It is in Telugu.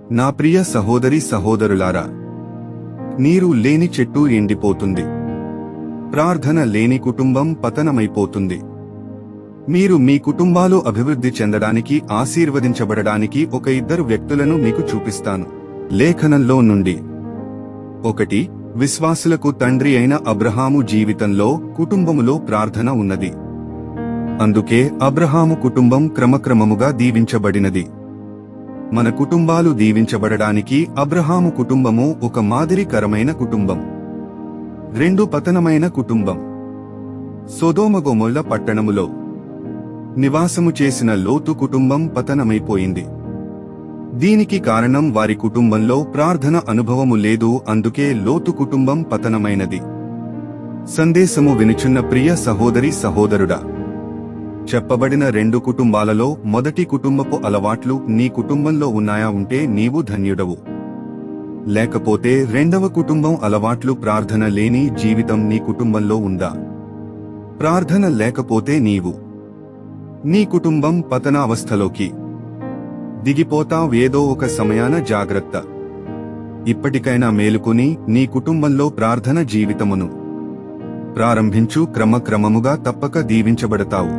నా ప్రియ సహోదరి సహోదరులారా, నీరు లేని చెట్టు ఎండిపోతుంది. ప్రార్థన లేని కుటుంబం పతనమైపోతుంది. మీరు మీ కుటుంబాలు అభివృద్ధి చెందడానికి, ఆశీర్వదించబడడానికి ఒక ఇద్దరు వ్యక్తులను మీకు చూపిస్తాను. లేఖనంలో నుండి 1. విశ్వాసులకు తండ్రి అయిన అబ్రహాము జీవితంలో, కుటుంబములో ప్రార్థన ఉన్నది. అందుకే అబ్రహాము కుటుంబం క్రమక్రమముగా దీవించబడినది. మన కుటుంబాలు దీవించబడడానికి అబ్రహాము కుటుంబము ఒక మాదిరికరమైన కుటుంబం. 2. పతనమైన కుటుంబం. సొదొమ గొమొర్రా పట్టణములో నివాసము చేసిన లోతు కుటుంబం పతనమైపోయింది. దీనికి కారణం వారి కుటుంబంలో ప్రార్థన అనుభవము లేదు. అందుకే లోతు కుటుంబం పతనమైనది. సందేశము వినుచున్న ప్రియ సహోదరి సహోదరుడా, చెప్పబడిన 2 కుటుంబాలలో మొదటి కుటుంబపు అలవాట్లు నీ కుటుంబంలో ఉన్నాయా? ఉంటే నీవు ధన్యుడవు. లేకపోతే 2వ కుటుంబం అలవాట్లు, ప్రార్థన లేని జీవితం నీ కుటుంబంలో ఉందా? ప్రార్థన లేకపోతే నీ కుటుంబం పతనావస్థలోకి దిగిపోతావ్. ఏదో ఒక సమయాన జాగ్రత్త. ఇప్పటికైనా మేలుకుని నీ కుటుంబంలో ప్రార్థన జీవితమును ప్రారంభించు. క్రమక్రమముగా తప్పక దీవించబడతావు.